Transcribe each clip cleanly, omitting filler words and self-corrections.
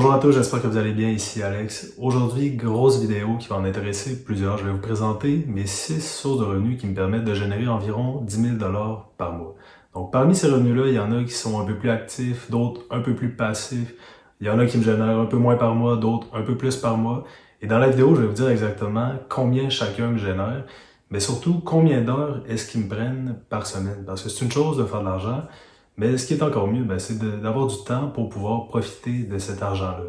Bonjour à tous, j'espère que vous allez bien, ici Alex. Aujourd'hui, grosse vidéo qui va en intéresser plusieurs. Je vais vous présenter mes 6 sources de revenus qui me permettent de générer environ 10 000 $ par mois. Donc parmi ces revenus-là, il y en a qui sont un peu plus actifs, d'autres un peu plus passifs. Il y en a qui me génèrent un peu moins par mois, d'autres un peu plus par mois. Et dans la vidéo, je vais vous dire exactement combien chacun me génère, mais surtout combien d'heures est-ce qu'ils me prennent par semaine. Parce que c'est une chose de faire de l'argent, mais ce qui est encore mieux, c'est d'avoir du temps pour pouvoir profiter de cet argent-là.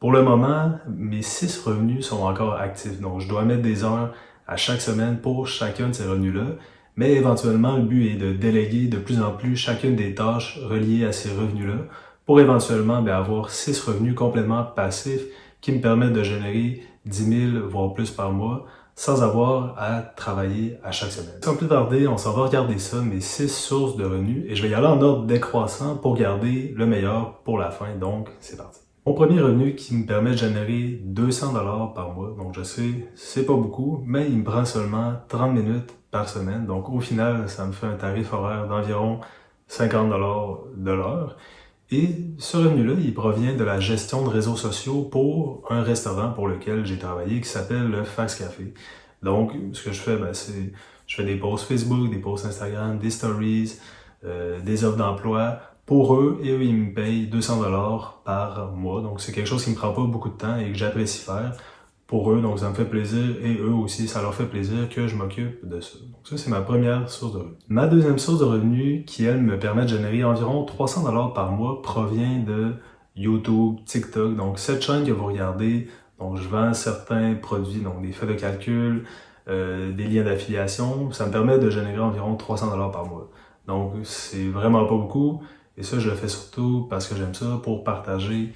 Pour le moment, mes 6 revenus sont encore actifs. Donc, je dois mettre des heures à chaque semaine pour chacun de ces revenus-là. Mais éventuellement, le but est de déléguer de plus en plus chacune des tâches reliées à ces revenus-là pour éventuellement avoir 6 revenus complètement passifs qui me permettent de générer 10 000 voire plus par mois sans avoir à travailler à chaque semaine. Sans plus tarder, on s'en va regarder ça, mes 6 sources de revenus, et je vais y aller en ordre décroissant pour garder le meilleur pour la fin, donc c'est parti. Mon premier revenu qui me permet de générer 200 $ par mois, donc je sais, c'est pas beaucoup, mais il me prend seulement 30 minutes par semaine, donc au final, ça me fait un tarif horaire d'environ 50 $ de l'heure. Et ce revenu-là, il provient de la gestion de réseaux sociaux pour un restaurant pour lequel j'ai travaillé qui s'appelle le Fax Café. Donc, ce que je fais, c'est je fais des posts Facebook, des posts Instagram, des stories, des offres d'emploi pour eux, et eux, ils me payent 200 $ par mois. Donc, c'est quelque chose qui me prend pas beaucoup de temps et que j'apprécie faire pour eux. Donc, ça me fait plaisir et eux aussi, ça leur fait plaisir que je m'occupe de ça. Donc, ça, c'est ma première source de revenus. Ma deuxième source de revenus, qui, elle, me permet de générer environ 300 $ par mois, provient de YouTube, TikTok. Donc, cette chaîne que vous regardez, donc je vends certains produits, donc des faits de calcul, des liens d'affiliation. Ça me permet de générer environ 300 $ par mois. Donc, c'est vraiment pas beaucoup. Et ça, je le fais surtout parce que j'aime ça, pour partager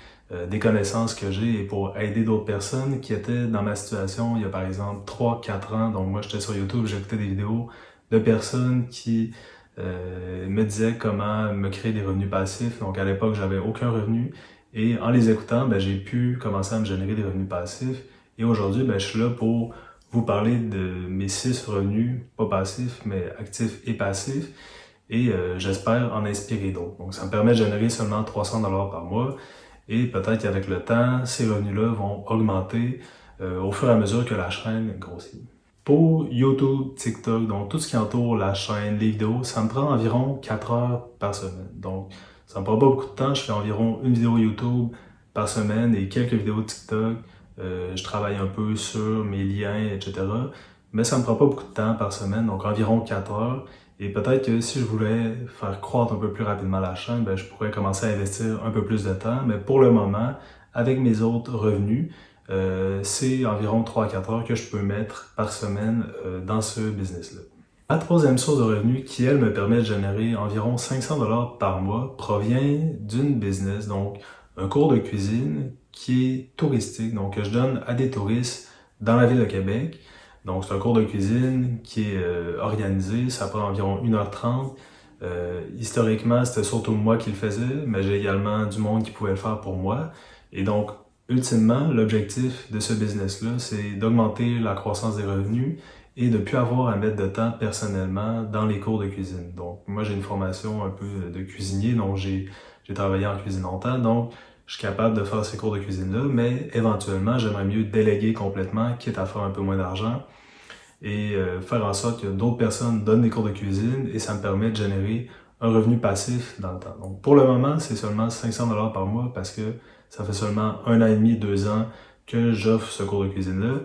des connaissances que j'ai et pour aider d'autres personnes qui étaient dans ma situation il y a par exemple 3-4 ans. Donc moi, j'étais sur YouTube, j'écoutais des vidéos de personnes qui me disaient comment me créer des revenus passifs. Donc à l'époque, j'avais aucun revenu. Et en les écoutant, j'ai pu commencer à me générer des revenus passifs. Et aujourd'hui, je suis là pour vous parler de mes 6 revenus, pas passifs, mais actifs et passifs. Et j'espère en inspirer d'autres. Donc ça me permet de générer seulement 300 $ par mois, et peut-être qu'avec le temps, ces revenus-là vont augmenter au fur et à mesure que la chaîne grossit. Pour YouTube, TikTok, donc tout ce qui entoure la chaîne, les vidéos, ça me prend environ 4 heures par semaine. Donc ça me prend pas beaucoup de temps, je fais environ une vidéo YouTube par semaine et quelques vidéos TikTok. Je travaille un peu sur mes liens, etc. Mais ça me prend pas beaucoup de temps par semaine, donc environ 4 heures. Et peut-être que si je voulais faire croître un peu plus rapidement la chaîne, je pourrais commencer à investir un peu plus de temps. Mais pour le moment, avec mes autres revenus, c'est environ 3 à 4 heures que je peux mettre par semaine dans ce business-là. Ma troisième source de revenus, qui elle me permet de générer environ 500 $ par mois, provient d'une business, donc un cours de cuisine qui est touristique, donc que je donne à des touristes dans la ville de Québec. Donc, c'est un cours de cuisine qui est organisé, ça prend environ 1h30. Historiquement, c'était surtout moi qui le faisais, mais j'ai également du monde qui pouvait le faire pour moi. Et donc, ultimement, l'objectif de ce business-là, c'est d'augmenter la croissance des revenus et de ne plus avoir à mettre de temps personnellement dans les cours de cuisine. Donc, moi, j'ai une formation un peu de cuisinier, donc j'ai travaillé en cuisine longtemps, donc je suis capable de faire ces cours de cuisine-là, mais éventuellement, j'aimerais mieux déléguer complètement, quitte à faire un peu moins d'argent, et faire en sorte que d'autres personnes donnent des cours de cuisine, et ça me permet de générer un revenu passif dans le temps. Donc pour le moment, c'est seulement 500 $ par mois parce que ça fait seulement 1 an et demi, 2 ans que j'offre ce cours de cuisine-là.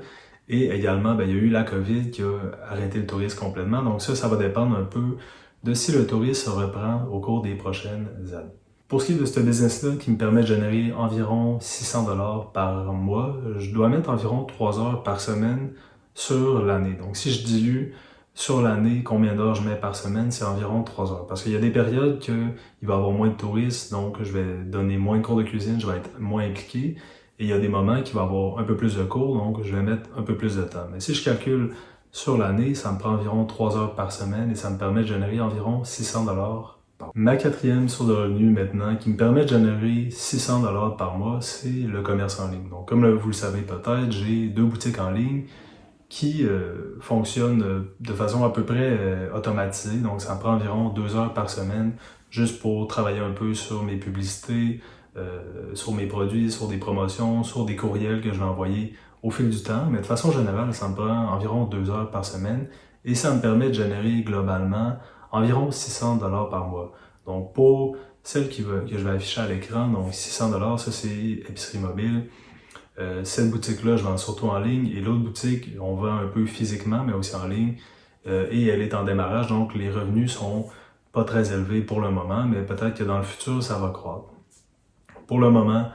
Et également, il y a eu la COVID qui a arrêté le tourisme complètement. Donc ça va dépendre un peu de si le tourisme se reprend au cours des prochaines années. Pour ce qui est de ce business-là, qui me permet de générer environ 600 $ par mois, je dois mettre environ 3 heures par semaine sur l'année. Donc si je dilue sur l'année combien d'heures je mets par semaine, c'est environ 3 heures. Parce qu'il y a des périodes qu'il va y avoir moins de touristes, donc je vais donner moins de cours de cuisine, je vais être moins impliqué. Et il y a des moments qu'il va y avoir un peu plus de cours, donc je vais mettre un peu plus de temps. Mais si je calcule sur l'année, ça me prend environ 3 heures par semaine et ça me permet de générer environ 600 $ par mois. Ma quatrième source de revenus maintenant, qui me permet de générer 600 $ par mois, c'est le commerce en ligne. Donc comme vous le savez peut-être, j'ai 2 boutiques en ligne qui fonctionnent de façon à peu près automatisée. Donc ça me prend environ 2 heures par semaine juste pour travailler un peu sur mes publicités, sur mes produits, sur des promotions, sur des courriels que je vais envoyer au fil du temps. Mais de façon générale, ça me prend environ 2 heures par semaine et ça me permet de générer globalement environ 600 $ par mois. Donc pour celle que je vais afficher à l'écran, donc 600 $, ça c'est épicerie mobile. Cette boutique-là, je vends surtout en ligne et l'autre boutique, on vend un peu physiquement mais aussi en ligne et elle est en démarrage, donc les revenus sont pas très élevés pour le moment, mais peut-être que dans le futur, ça va croître. Pour le moment,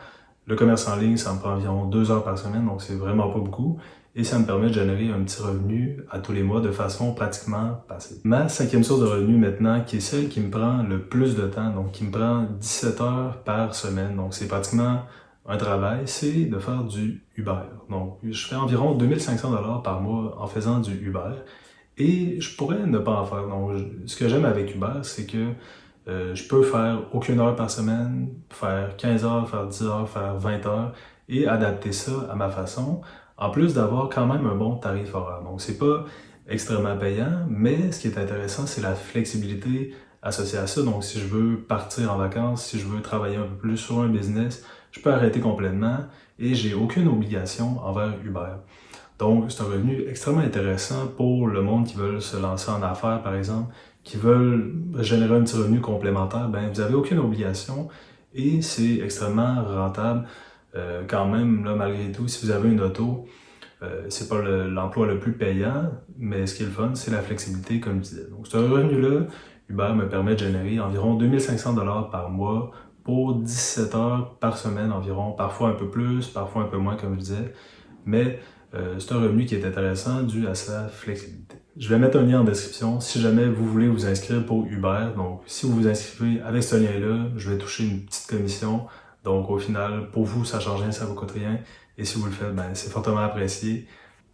le commerce en ligne, ça me prend environ 2 heures par semaine, donc c'est vraiment pas beaucoup. Et ça me permet de générer un petit revenu à tous les mois de façon pratiquement passive. Ma 5e source de revenu maintenant, qui est celle qui me prend le plus de temps, donc qui me prend 17 heures par semaine, donc c'est pratiquement un travail, c'est de faire du Uber. Donc je fais environ 2500 $ par mois en faisant du Uber. Et je pourrais ne pas en faire. Donc, ce que j'aime avec Uber, c'est que je peux faire aucune heure par semaine, faire 15 heures, faire 10 heures, faire 20 heures et adapter ça à ma façon, en plus d'avoir quand même un bon tarif horaire. Donc, c'est pas extrêmement payant, mais ce qui est intéressant, c'est la flexibilité associée à ça. Donc, si je veux partir en vacances, si je veux travailler un peu plus sur un business, je peux arrêter complètement et j'ai aucune obligation envers Uber. Donc, c'est un revenu extrêmement intéressant pour le monde qui veut se lancer en affaires, par exemple, qui veulent générer un petit revenu complémentaire. Ben, vous n'avez aucune obligation et c'est extrêmement rentable quand même, là, malgré tout. Si vous avez une auto, c'est pas l'emploi le plus payant, mais ce qui est le fun, c'est la flexibilité, comme je disais. Donc, ce revenu-là, Uber me permet de générer environ 2500 $ par mois pour 17 heures par semaine environ, parfois un peu plus, parfois un peu moins, comme je disais. Mais c'est un revenu qui est intéressant dû à sa flexibilité. Je vais mettre un lien en description si jamais vous voulez vous inscrire pour Uber. Donc, si vous vous inscrivez avec ce lien-là, je vais toucher une petite commission. Donc, au final, pour vous, ça ne change rien, ça ne vous coûte rien. Et si vous le faites, ben, c'est fortement apprécié.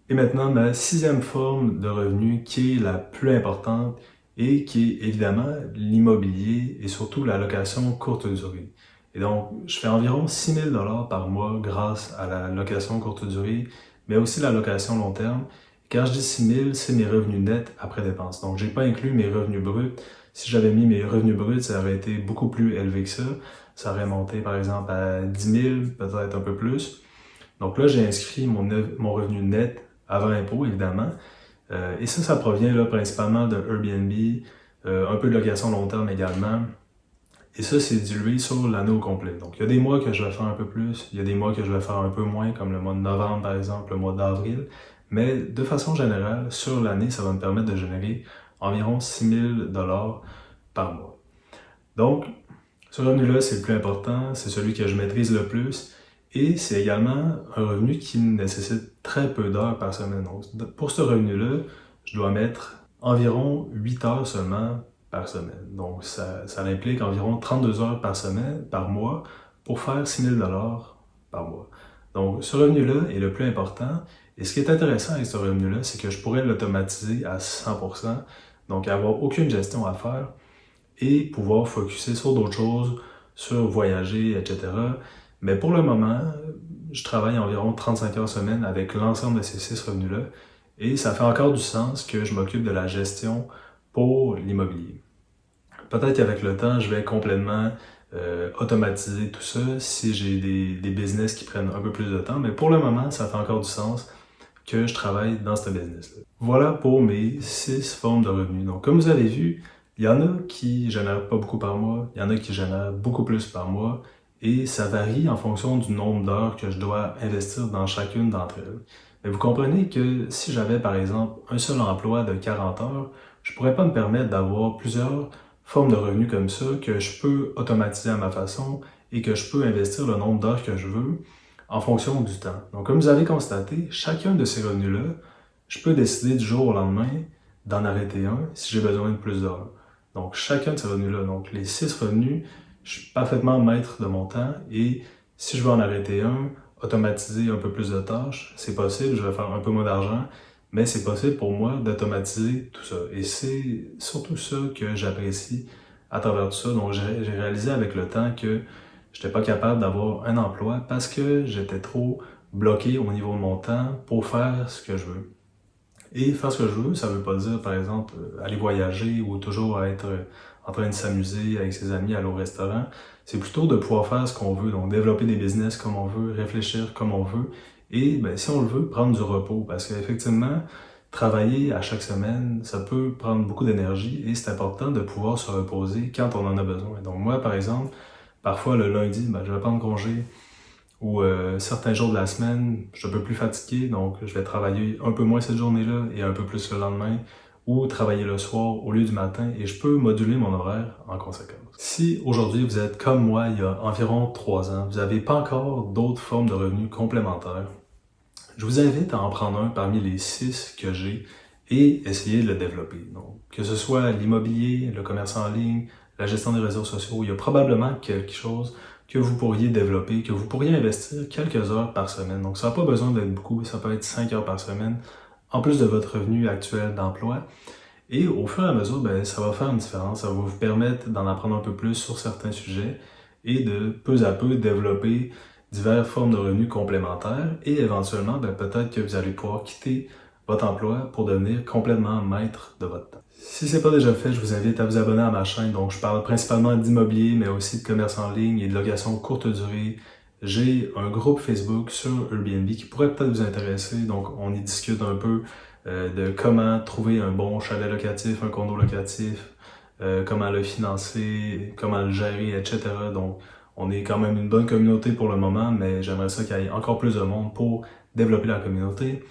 Et maintenant, ma 6e forme de revenu qui est la plus importante et qui est évidemment l'immobilier et surtout la location courte durée. Et donc, je fais environ 6 000 $ par mois grâce à la location courte durée, mais aussi la location long terme. Quand je dis 6 000, c'est mes revenus nets après dépenses. Donc, j'ai pas inclus mes revenus bruts. Si j'avais mis mes revenus bruts, ça aurait été beaucoup plus élevé que ça. Ça aurait monté, par exemple, à 10 000, peut-être un peu plus. Donc là, j'ai inscrit mon revenu net avant impôt, évidemment. Et ça provient là, principalement de Airbnb, un peu de location long terme également. Et ça, c'est dilué sur l'année au complet. Donc, il y a des mois que je vais faire un peu plus, il y a des mois que je vais faire un peu moins, comme le mois de novembre, par exemple, le mois d'avril. Mais de façon générale, sur l'année, ça va me permettre de générer environ 6 000 $ par mois. Donc, ce revenu-là, c'est le plus important, c'est celui que je maîtrise le plus. Et c'est également un revenu qui nécessite très peu d'heures par semaine. Donc, pour ce revenu-là, je dois mettre environ 8 heures seulement par semaine. Donc, ça implique environ 32 heures par semaine, par mois, pour faire 6 000 $ par mois. Donc, ce revenu-là est le plus important. Et ce qui est intéressant avec ce revenu-là, c'est que je pourrais l'automatiser à 100%, donc avoir aucune gestion à faire et pouvoir focusser sur d'autres choses, sur voyager, etc. Mais pour le moment, je travaille environ 35 heures semaine avec l'ensemble de ces 6 revenus-là et ça fait encore du sens que je m'occupe de la gestion pour l'immobilier. Peut-être qu'avec le temps, je vais complètement automatiser tout ça si j'ai des business qui prennent un peu plus de temps, mais pour le moment, ça fait encore du sens que je travaille dans ce business-là. Voilà pour mes 6 formes de revenus. Donc, comme vous avez vu, il y en a qui génèrent pas beaucoup par mois, il y en a qui génèrent beaucoup plus par mois, et ça varie en fonction du nombre d'heures que je dois investir dans chacune d'entre elles. Mais vous comprenez que si j'avais par exemple un seul emploi de 40 heures, je pourrais pas me permettre d'avoir plusieurs formes de revenus comme ça que je peux automatiser à ma façon et que je peux investir le nombre d'heures que je veux en fonction du temps. Donc comme vous avez constaté, chacun de ces revenus-là, je peux décider du jour au lendemain d'en arrêter un si j'ai besoin de plus d'heures. Donc chacun de ces revenus-là, donc les 6 revenus, je suis parfaitement maître de mon temps et si je veux en arrêter un, automatiser un peu plus de tâches, c'est possible, je vais faire un peu moins d'argent, mais c'est possible pour moi d'automatiser tout ça. Et c'est surtout ça que j'apprécie à travers tout ça. Donc j'ai réalisé avec le temps que je n'étais pas capable d'avoir un emploi parce que j'étais trop bloqué au niveau de mon temps pour faire ce que je veux. Et faire ce que je veux, ça veut pas dire, par exemple, aller voyager ou toujours être en train de s'amuser avec ses amis, aller au restaurant. C'est plutôt de pouvoir faire ce qu'on veut, donc développer des business comme on veut, réfléchir comme on veut, et ben, si on le veut, prendre du repos, parce qu'effectivement, travailler à chaque semaine, ça peut prendre beaucoup d'énergie et c'est important de pouvoir se reposer quand on en a besoin. Donc moi, par exemple, parfois le lundi, ben, je vais prendre congé ou certains jours de la semaine, je suis un peu plus fatigué, donc je vais travailler un peu moins cette journée-là et un peu plus le lendemain, ou travailler le soir au lieu du matin, et je peux moduler mon horaire en conséquence. Si aujourd'hui vous êtes comme moi il y a environ 3 ans, vous n'avez pas encore d'autres formes de revenus complémentaires, je vous invite à en prendre un parmi les 6 que j'ai et essayer de le développer. Donc, que ce soit l'immobilier, le commerce en ligne, la gestion des réseaux sociaux, il y a probablement quelque chose que vous pourriez développer, que vous pourriez investir quelques heures par semaine. Donc, ça n'a pas besoin d'être beaucoup, ça peut être 5 heures par semaine, en plus de votre revenu actuel d'emploi. Et au fur et à mesure, ben, ça va faire une différence, ça va vous permettre d'en apprendre un peu plus sur certains sujets et de peu à peu développer diverses formes de revenus complémentaires et éventuellement, ben, peut-être que vous allez pouvoir quitter votre emploi pour devenir complètement maître de votre temps. Si ce n'est pas déjà fait, je vous invite à vous abonner à ma chaîne. Donc, je parle principalement d'immobilier, mais aussi de commerce en ligne et de location courte durée. J'ai un groupe Facebook sur Airbnb qui pourrait peut-être vous intéresser. Donc, on y discute un peu de comment trouver un bon chalet locatif, un condo locatif, comment le financer, comment le gérer, etc. Donc, on est quand même une bonne communauté pour le moment, mais j'aimerais ça qu'il y ait encore plus de monde pour développer la communauté.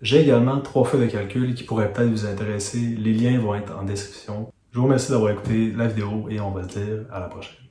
J'ai également 3 feuilles de calcul qui pourraient peut-être vous intéresser. Les liens vont être en description. Je vous remercie d'avoir écouté la vidéo et on va se dire à la prochaine.